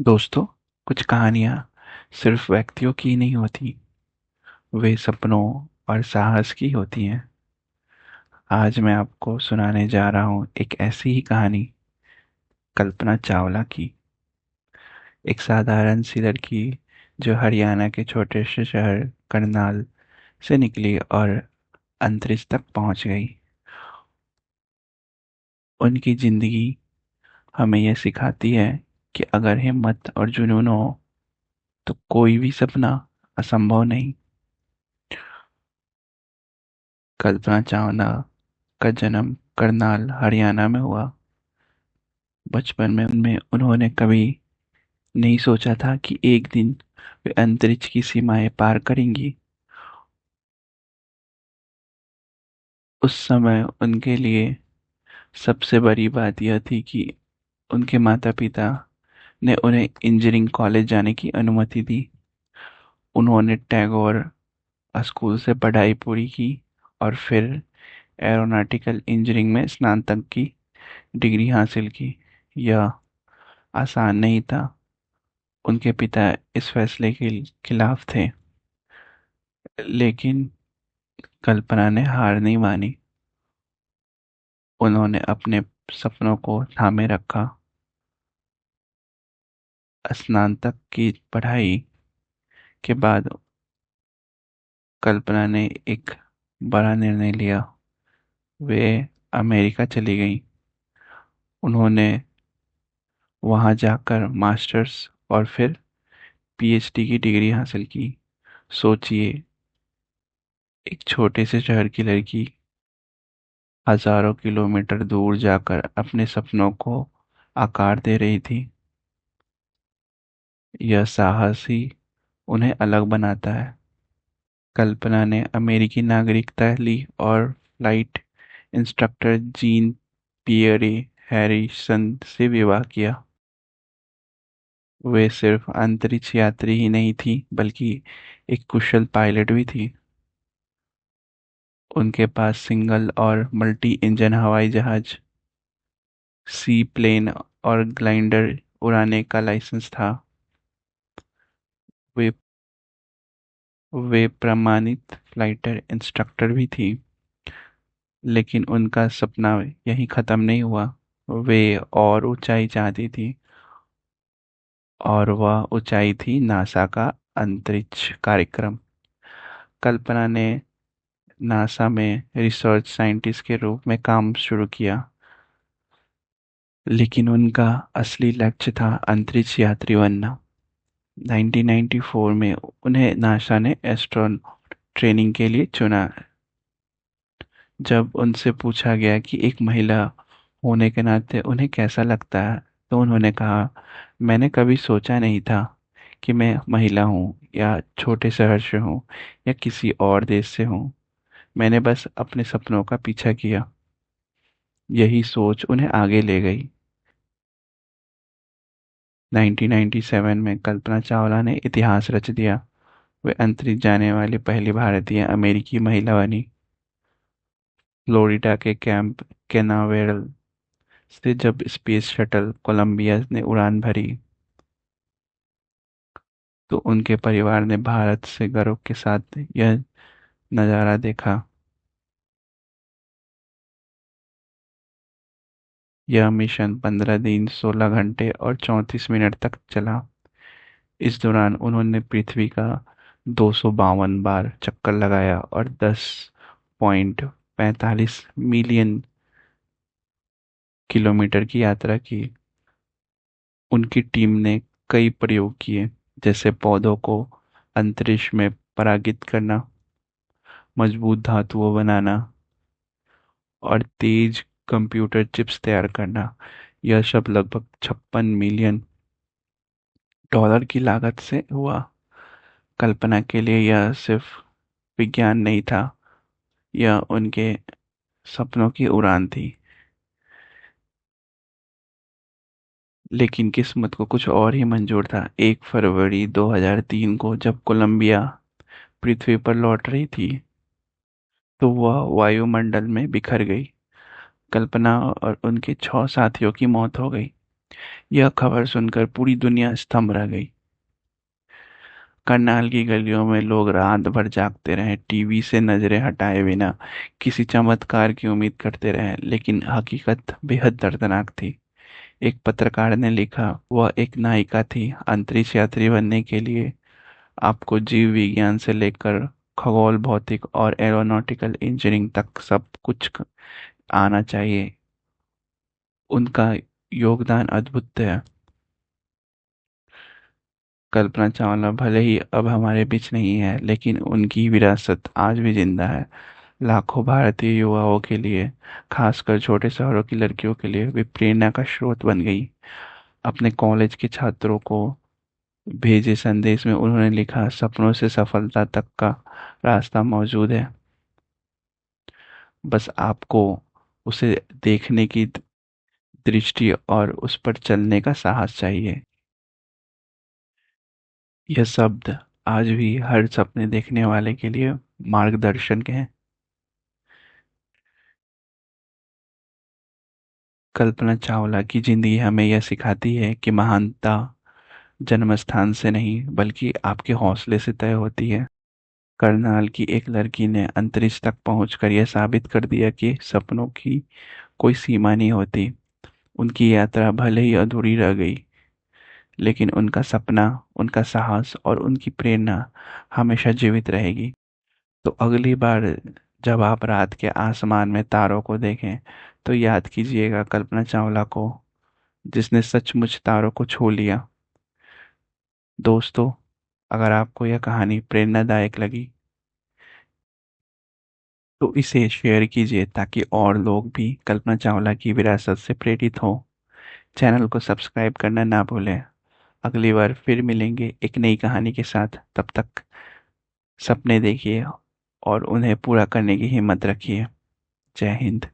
दोस्तों, कुछ कहानियाँ सिर्फ व्यक्तियों की नहीं होती, वे सपनों और साहस की होती हैं। आज मैं आपको सुनाने जा रहा हूँ एक ऐसी ही कहानी, कल्पना चावला की। एक साधारण सी लड़की जो हरियाणा के छोटे से शहर करनाल से निकली और अंतरिक्ष तक पहुंच गई। उनकी जिंदगी हमें यह सिखाती है कि अगर हिम्मत और जुनून हो तो कोई भी सपना असंभव नहीं। कल्पना चावला का जन्म करनाल, हरियाणा में हुआ। बचपन में उनमें उन्होंने कभी नहीं सोचा था कि एक दिन वे अंतरिक्ष की सीमाएं पार करेंगी। उस समय उनके लिए सबसे बड़ी बात यह थी कि उनके माता-पिता ने उन्हें इंजीनियरिंग कॉलेज जाने की अनुमति दी। उन्होंने टैगोर स्कूल से पढ़ाई पूरी की और फिर एरोनॉटिकल इंजीनियरिंग में स्नातक की डिग्री हासिल की। यह आसान नहीं था। उनके पिता इस फैसले के खिलाफ थे, लेकिन कल्पना ने हार नहीं मानी। उन्होंने अपने सपनों को थामे रखा। स्नातक की पढ़ाई के बाद कल्पना ने एक बड़ा निर्णय लिया। वे अमेरिका चली गईं। उन्होंने वहां जाकर मास्टर्स और फिर पीएचडी की डिग्री हासिल की। सोचिए, एक छोटे से शहर की लड़की हजारों किलोमीटर दूर जाकर अपने सपनों को आकार दे रही थी। यह साहस ही उन्हें अलग बनाता है। कल्पना ने अमेरिकी नागरिकता ली और flight instructor Jean Pierre Harrison से विवाह किया। वे सिर्फ अंतरिक्ष यात्री ही नहीं थी, बल्कि एक कुशल पायलट भी थी। उनके पास सिंगल और मल्टी इंजन हवाई जहाज, सी प्लेन और ग्लाइडर उड़ाने का लाइसेंस था। वे वे प्रमाणित फ्लाइटर इंस्ट्रक्टर भी थी। लेकिन उनका सपना यहीं खत्म नहीं हुआ। वे और ऊंचाई चाहती थी, और वह ऊंचाई थी नासा का अंतरिक्ष कार्यक्रम। कल्पना ने नासा में रिसर्च साइंटिस्ट के रूप में काम शुरू किया, लेकिन उनका असली लक्ष्य था अंतरिक्ष यात्री बनना। 1994 में उन्हें नासा ने एस्ट्रोनॉट ट्रेनिंग के लिए चुना। जब उनसे पूछा गया कि एक महिला होने के नाते उन्हें कैसा लगता है, तो उन्होंने कहा, मैंने कभी सोचा नहीं था कि मैं महिला हूँ या छोटे शहर से हूँ या किसी और देश से हूँ। मैंने बस अपने सपनों का पीछा किया। यही सोच उन्हें आगे ले गई। 1997 में कल्पना चावला ने इतिहास रच दिया। वे अंतरिक्ष जाने वाली पहली भारतीय अमेरिकी महिला बनी। फ्लोरिडा के कैंप कैनावेरल से जब स्पेस शटल कोलंबिया ने उड़ान भरी, तो उनके परिवार ने भारत से गर्व के साथ यह नज़ारा देखा। यह मिशन 15 दिन, 16 घंटे और 34 मिनट तक चला। इस दौरान उन्होंने पृथ्वी का 252 बार चक्कर लगाया और 10.45 मिलियन किलोमीटर की यात्रा की। उनकी टीम ने कई प्रयोग किए, जैसे पौधों को अंतरिक्ष में परागित करना, मजबूत धातुओं बनाना और तेज कंप्यूटर चिप्स तैयार करना। यह सब लगभग 56 मिलियन डॉलर की लागत से हुआ। कल्पना के लिए यह सिर्फ विज्ञान नहीं था, यह उनके सपनों की उड़ान थी। लेकिन किस्मत को कुछ और ही मंजूर था। 1 फरवरी 2003 को जब कोलंबिया पृथ्वी पर लौट रही थी, तो वह वायुमंडल में बिखर गई। कल्पना और उनके 6 साथियों की मौत हो गई। यह खबर सुनकर पूरी दुनिया स्तंभ रह गई। करनाल की गलियों में लोग रात भर जागते रहे, टीवी से नजरें हटाए बिना किसी चमत्कार की उम्मीद करते रहे, लेकिन हकीकत बेहद दर्दनाक थी। एक पत्रकार ने लिखा, वह एक नायिका थी। अंतरिक्ष यात्री बनने के लिए आपको जीव विज्ञान से लेकर खगोल भौतिक और एरोनॉटिकल इंजीनियरिंग तक सब कुछ आना चाहिए। उनका योगदान अद्भुत है। कल्पना चावला भले ही अब हमारे बीच नहीं है, लेकिन उनकी विरासत आज भी जिंदा है। लाखों भारतीय युवाओं के लिए, खासकर छोटे शहरों की लड़कियों के लिए वे प्रेरणा का स्रोत बन गई। अपने कॉलेज के छात्रों को भेजे संदेश में उन्होंने लिखा, सपनों से सफलता तक का रास्ता मौजूद है, बस आपको उसे देखने की दृष्टि और उस पर चलने का साहस चाहिए। यह शब्द आज भी हर सपने देखने वाले के लिए मार्गदर्शन के हैं। कल्पना चावला की जिंदगी हमें यह सिखाती है कि महानता जन्मस्थान से नहीं बल्कि आपके हौसले से तय होती है। करनाल की एक लड़की ने अंतरिक्ष तक पहुंचकर यह साबित कर दिया कि सपनों की कोई सीमा नहीं होती। उनकी यात्रा भले ही अधूरी रह गई, लेकिन उनका सपना, उनका साहस और उनकी प्रेरणा हमेशा जीवित रहेगी। तो अगली बार जब आप रात के आसमान में तारों को देखें, तो याद कीजिएगा कल्पना चावला को, जिसने सचमुच तारों को छू लिया। दोस्तों, अगर आपको यह कहानी प्रेरणादायक लगी तो इसे शेयर कीजिए ताकि और लोग भी कल्पना चावला की विरासत से प्रेरित हों। चैनल को सब्सक्राइब करना ना भूलें। अगली बार फिर मिलेंगे एक नई कहानी के साथ। तब तक सपने देखिए और उन्हें पूरा करने की हिम्मत रखिए। जय हिंद।